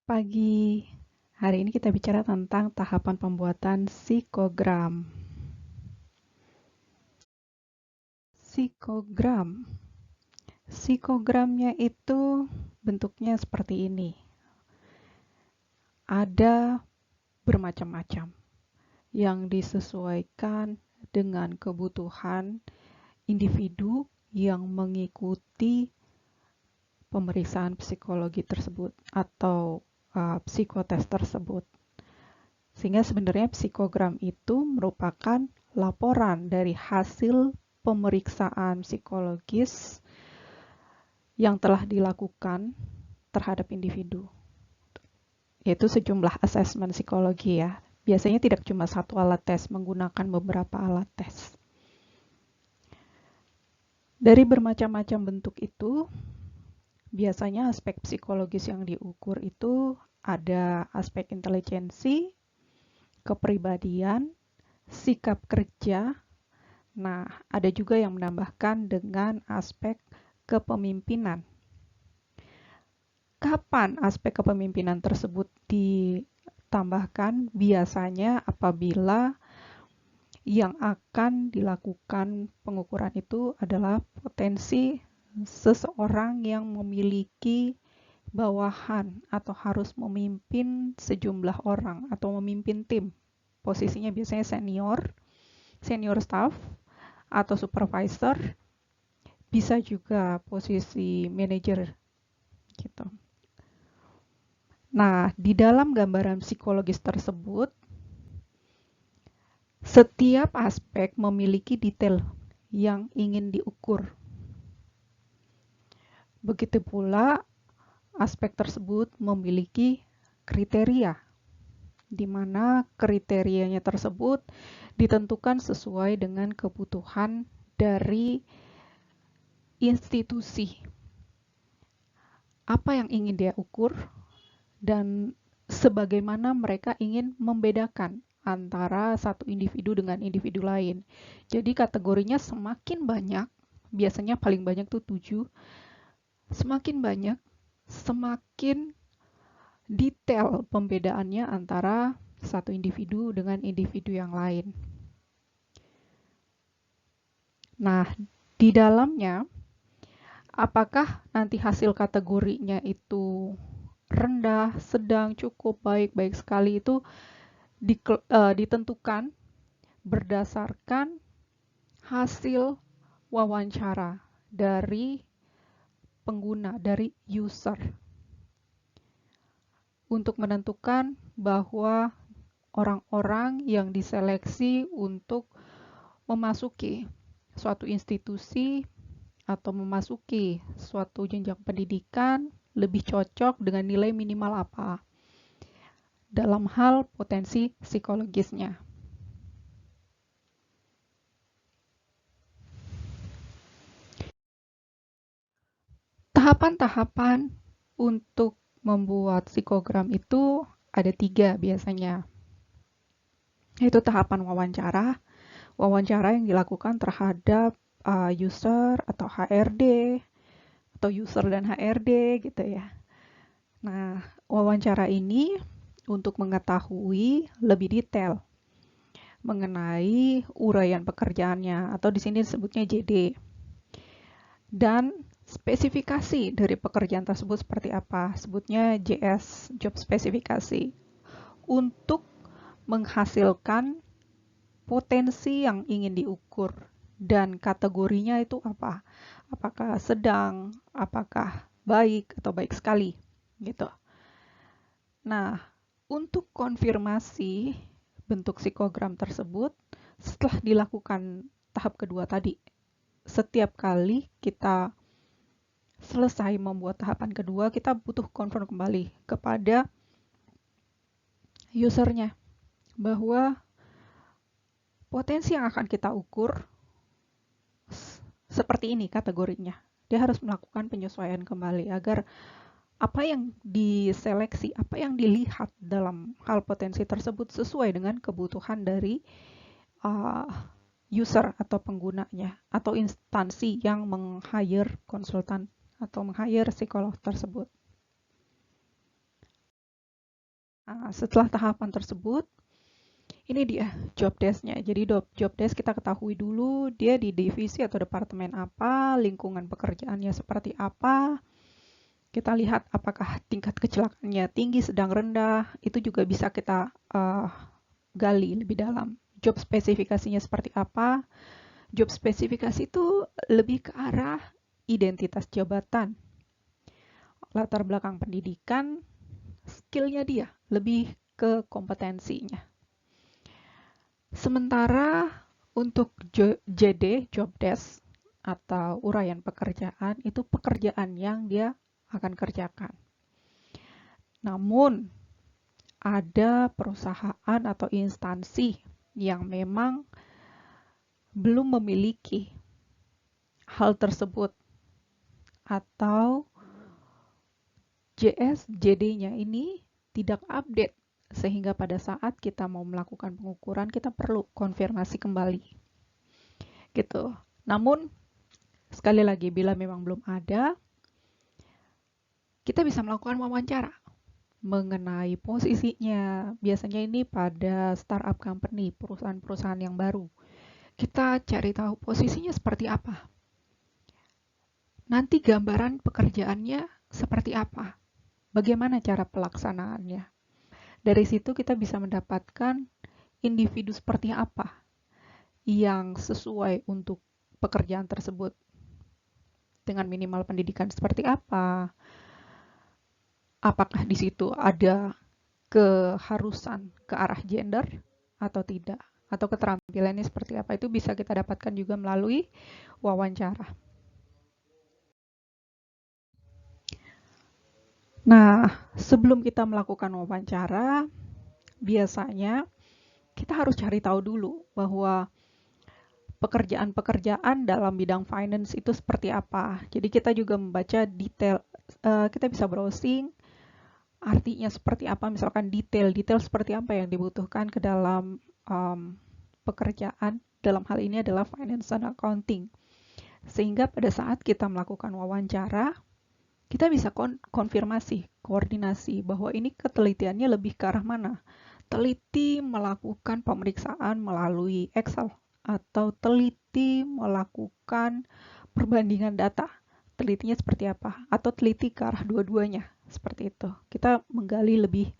Pagi, hari ini kita bicara tentang tahapan pembuatan psikogram. Psikogram. Psikogramnya itu bentuknya seperti ini. Ada bermacam-macam yang disesuaikan dengan kebutuhan individu yang mengikuti pemeriksaan psikologi tersebut atau psikotes tersebut. Sehingga sebenarnya psikogram itu merupakan laporan dari hasil pemeriksaan psikologis yang telah dilakukan terhadap individu, yaitu sejumlah asesmen psikologi ya. Biasanya tidak cuma satu alat tes, menggunakan beberapa alat tes. Dari bermacam-macam bentuk itu, biasanya aspek psikologis yang diukur itu ada aspek intelijensi, kepribadian, sikap kerja. Nah, ada juga yang menambahkan dengan aspek kepemimpinan. Kapan aspek kepemimpinan tersebut ditambahkan? Biasanya apabila yang akan dilakukan pengukuran itu adalah potensi seseorang yang memiliki bawahan atau harus memimpin sejumlah orang atau memimpin tim. Posisinya biasanya senior staff, atau supervisor, bisa juga posisi manajer gitu. Nah, di dalam gambaran psikologis tersebut, setiap aspek memiliki detail yang ingin diukur. Begitu pula aspek tersebut memiliki kriteria, di mana kriterianya tersebut ditentukan sesuai dengan kebutuhan dari institusi. Apa yang ingin dia ukur dan sebagaimana mereka ingin membedakan antara satu individu dengan individu lain. Jadi kategorinya semakin banyak, biasanya paling banyak tuh 7, semakin banyak, semakin detail pembedaannya antara satu individu dengan individu yang lain. Nah, di dalamnya, apakah nanti hasil kategorinya itu rendah, sedang, cukup, baik, baik sekali itu ditentukan berdasarkan hasil wawancara dari pengguna, dari user, untuk menentukan bahwa orang-orang yang diseleksi untuk memasuki suatu institusi atau memasuki suatu jenjang pendidikan lebih cocok dengan nilai minimal apa dalam hal potensi psikologisnya. Tahapan-tahapan untuk membuat psikogram itu ada 3 biasanya, yaitu tahapan wawancara yang dilakukan terhadap user atau HRD, atau user dan HRD gitu ya. Nah, wawancara ini untuk mengetahui lebih detail mengenai uraian pekerjaannya, atau di sini disebutnya JD. Dan spesifikasi dari pekerjaan tersebut seperti apa? Sebutnya JS, job spesifikasi. Untuk menghasilkan potensi yang ingin diukur dan kategorinya itu apa? Apakah sedang, apakah baik atau baik sekali gitu. Nah, untuk konfirmasi bentuk psikogram tersebut setelah dilakukan tahap kedua tadi, setiap kali kita selesai membuat tahapan kedua, kita butuh konfirm kembali kepada usernya bahwa potensi yang akan kita ukur seperti ini kategorinya. Dia harus melakukan penyesuaian kembali agar apa yang diseleksi, apa yang dilihat dalam hal potensi tersebut sesuai dengan kebutuhan dari user atau penggunanya atau instansi yang meng-hire konsultan atau meng-hire psikolog tersebut. setelah tahapan tersebut, ini dia job desk-nya. Jadi job desk kita ketahui dulu dia di divisi atau departemen apa, lingkungan pekerjaannya seperti apa. Kita lihat apakah tingkat kecelakaannya tinggi, sedang, rendah. Itu juga bisa kita gali lebih dalam. Job spesifikasinya seperti apa. Job spesifikasi itu lebih ke arah identitas jabatan, latar belakang pendidikan, skill-nya dia, lebih ke kompetensinya. Sementara untuk JD, job desk, atau uraian pekerjaan, itu pekerjaan yang dia akan kerjakan. Namun, ada perusahaan atau instansi yang memang belum memiliki hal tersebut, atau JS, JD-nya ini tidak update, sehingga pada saat kita mau melakukan pengukuran, kita perlu konfirmasi kembali. Gitu. Namun, sekali lagi, bila memang belum ada, kita bisa melakukan wawancara mengenai posisinya. Biasanya ini pada startup company, perusahaan-perusahaan yang baru. Kita cari tahu posisinya seperti apa. Nanti gambaran pekerjaannya seperti apa. Bagaimana cara pelaksanaannya. Dari situ kita bisa mendapatkan individu seperti apa yang sesuai untuk pekerjaan tersebut. Dengan minimal pendidikan seperti apa. Apakah di situ ada keharusan ke arah gender atau tidak, atau keterampilannya seperti apa. Itu bisa kita dapatkan juga melalui wawancara. Nah, sebelum kita melakukan wawancara, biasanya kita harus cari tahu dulu bahwa pekerjaan-pekerjaan dalam bidang finance itu seperti apa. Jadi kita juga membaca detail, kita bisa browsing artinya seperti apa, misalkan detail seperti apa yang dibutuhkan ke dalam pekerjaan, dalam hal ini adalah finance and accounting. Sehingga pada saat kita melakukan wawancara, kita bisa konfirmasi, koordinasi bahwa ini ketelitiannya lebih ke arah mana. Teliti melakukan pemeriksaan melalui Excel atau teliti melakukan perbandingan data. Telitinya seperti apa? Atau teliti ke arah dua-duanya. Seperti itu. Kita menggali lebih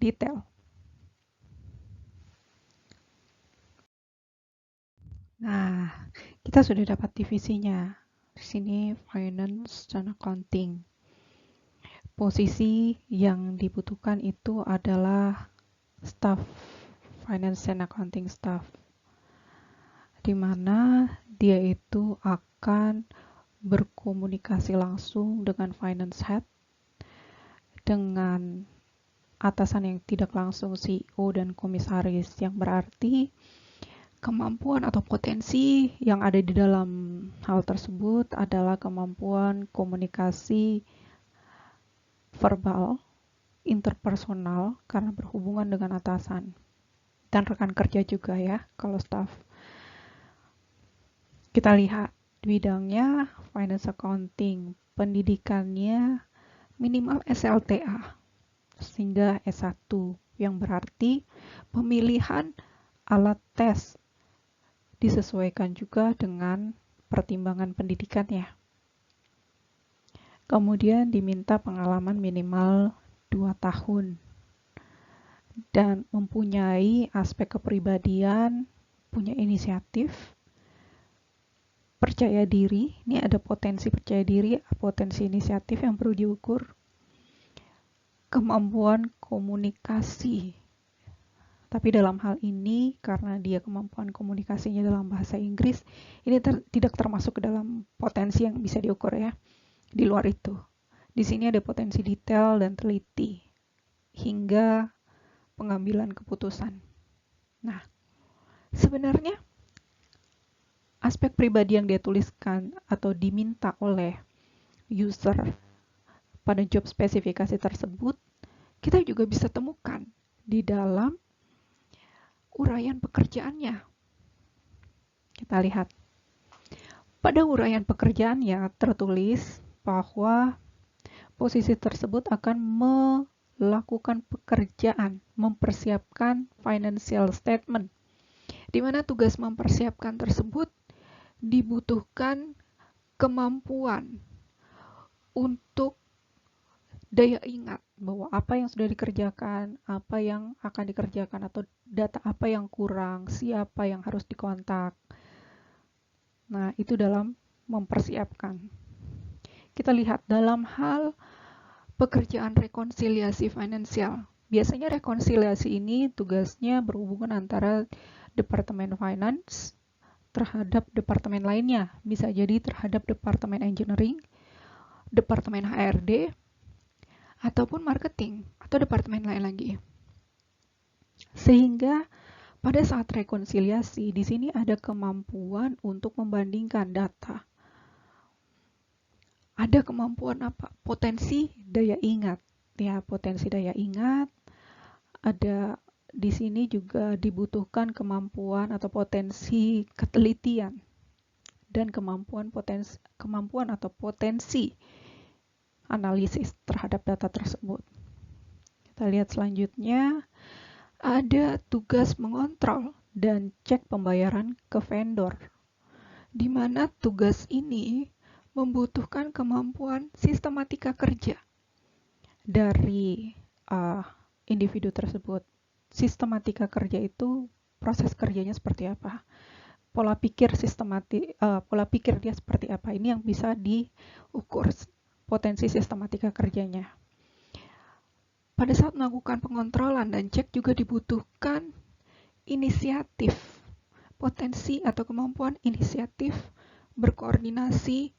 detail. Nah, kita sudah dapat divisinya. Di sini finance dan accounting. Posisi yang dibutuhkan itu adalah staff, finance and accounting staff. Di mana dia itu akan berkomunikasi langsung dengan finance head, dengan atasan yang tidak langsung CEO dan komisaris, yang berarti kemampuan atau potensi yang ada di dalam hal tersebut adalah kemampuan komunikasi verbal, interpersonal, karena berhubungan dengan atasan dan rekan kerja juga ya, kalau staff. Kita lihat bidangnya finance accounting, pendidikannya minimal SLTA sehingga S1, yang berarti pemilihan alat tes disesuaikan juga dengan pertimbangan pendidikannya. Kemudian diminta pengalaman minimal 2 tahun dan mempunyai aspek kepribadian, punya inisiatif, percaya diri. Ini ada potensi percaya diri, potensi inisiatif yang perlu diukur. Kemampuan komunikasi. Tapi dalam hal ini, karena dia kemampuan komunikasinya dalam bahasa Inggris, ini tidak termasuk ke dalam potensi yang bisa diukur ya. Di luar itu. Di sini ada potensi detail dan teliti. Hingga pengambilan keputusan. Nah, sebenarnya aspek pribadi yang dia tuliskan atau diminta oleh user pada job spesifikasi tersebut, kita juga bisa temukan di dalam uraian pekerjaannya. Kita lihat. Pada uraian pekerjaannya tertulis bahwa posisi tersebut akan lakukan pekerjaan, mempersiapkan financial statement, di mana tugas mempersiapkan tersebut dibutuhkan kemampuan untuk daya ingat bahwa apa yang sudah dikerjakan, apa yang akan dikerjakan, atau data apa yang kurang, siapa yang harus dikontak. Nah, itu dalam mempersiapkan. Kita lihat dalam hal pekerjaan rekonsiliasi finansial. Biasanya rekonsiliasi ini tugasnya berhubungan antara Departemen Finance terhadap departemen lainnya. Bisa jadi terhadap Departemen Engineering, Departemen HRD, ataupun marketing, atau departemen lain lagi. Sehingga pada saat rekonsiliasi, di sini ada kemampuan untuk membandingkan data. Ada kemampuan apa? Potensi daya ingat. Ya, potensi daya ingat. Ada di sini juga dibutuhkan kemampuan atau potensi ketelitian dan kemampuan atau potensi analisis terhadap data tersebut. Kita lihat selanjutnya, ada tugas mengontrol dan cek pembayaran ke vendor, di mana tugas ini membutuhkan kemampuan sistematika kerja dari individu tersebut. Sistematika kerja itu proses kerjanya seperti apa, pola pikir dia seperti apa, ini yang bisa diukur potensi sistematika kerjanya. Pada saat melakukan pengontrolan dan cek juga dibutuhkan inisiatif, potensi atau kemampuan inisiatif, berkoordinasi,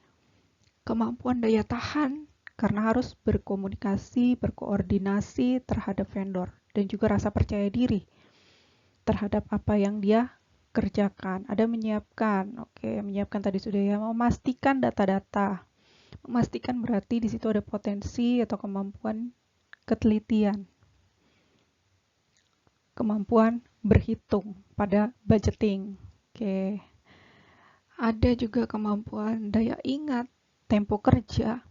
kemampuan daya tahan, karena harus berkomunikasi, berkoordinasi terhadap vendor, dan juga rasa percaya diri terhadap apa yang dia kerjakan. Ada menyiapkan, menyiapkan tadi sudah ya, memastikan data-data. Memastikan berarti di situ ada potensi atau kemampuan ketelitian, kemampuan berhitung pada budgeting. Ada juga kemampuan daya ingat, tempo kerja,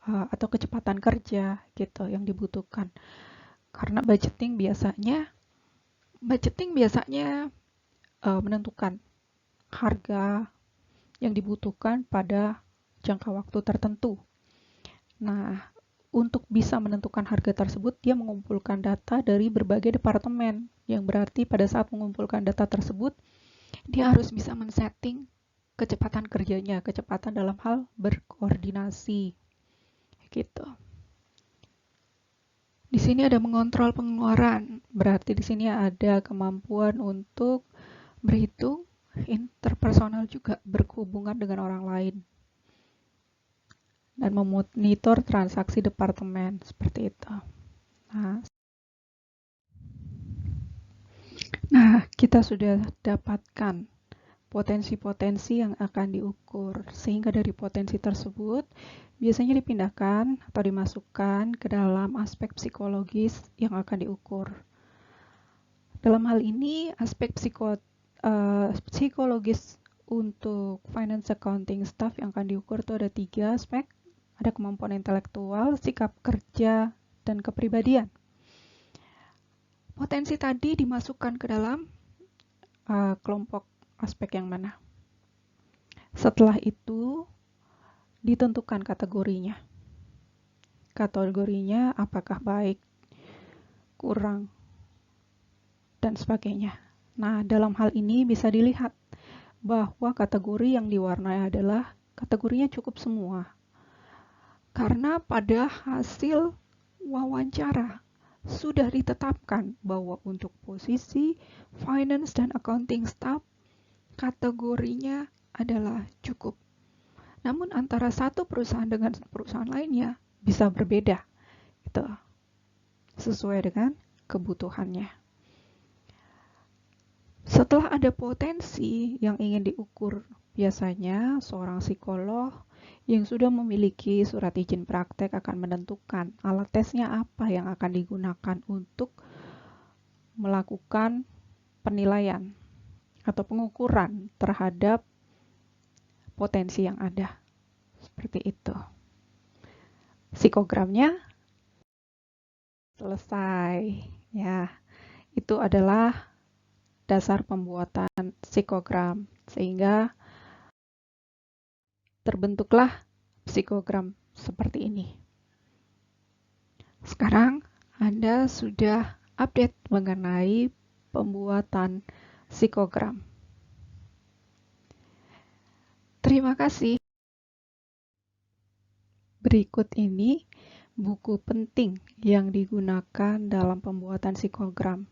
atau kecepatan kerja gitu yang dibutuhkan. Karena budgeting biasanya menentukan harga yang dibutuhkan pada jangka waktu tertentu. Nah, untuk bisa menentukan harga tersebut, dia mengumpulkan data dari berbagai departemen, yang berarti pada saat mengumpulkan data tersebut, dia harus bisa men-setting kecepatan kerjanya, kecepatan dalam hal berkoordinasi. Gitu. Di sini ada mengontrol pengeluaran, berarti di sini ada kemampuan untuk berhitung interpersonal juga, berhubungan dengan orang lain, dan memonitor transaksi departemen, seperti itu. Nah, kita sudah dapatkan potensi-potensi yang akan diukur, sehingga dari potensi tersebut biasanya dipindahkan atau dimasukkan ke dalam aspek psikologis yang akan diukur. Dalam hal ini, aspek psikologis untuk finance accounting staff yang akan diukur itu ada 3 aspek. Ada kemampuan intelektual, sikap kerja, dan kepribadian. Potensi tadi dimasukkan ke dalam kelompok aspek yang mana. Setelah itu ditentukan kategorinya. Kategorinya apakah baik, kurang, dan sebagainya. Nah, dalam hal ini bisa dilihat bahwa kategori yang diwarnai adalah kategorinya cukup semua. Karena pada hasil wawancara sudah ditetapkan bahwa untuk posisi finance dan accounting staff kategorinya adalah cukup. Namun antara satu perusahaan dengan perusahaan lainnya bisa berbeda, gitu, sesuai dengan kebutuhannya. Setelah ada potensi yang ingin diukur, biasanya seorang psikolog yang sudah memiliki surat izin praktek akan menentukan alat tesnya apa yang akan digunakan untuk melakukan penilaian atau pengukuran terhadap potensi yang ada. Seperti itu. Psikogramnya selesai. Ya, itu adalah dasar pembuatan psikogram, sehingga terbentuklah psikogram seperti ini. Sekarang Anda sudah update mengenai pembuatan psikogram. Terima kasih. Berikut ini buku penting yang digunakan dalam pembuatan psikogram.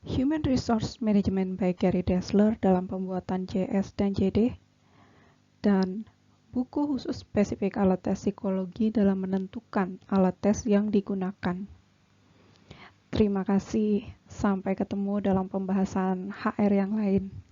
Human Resource Management by Gary Dessler dalam pembuatan JS dan JD, dan buku khusus spesifik alat tes psikologi dalam menentukan alat tes yang digunakan. Terima kasih, sampai ketemu dalam pembahasan HR yang lain.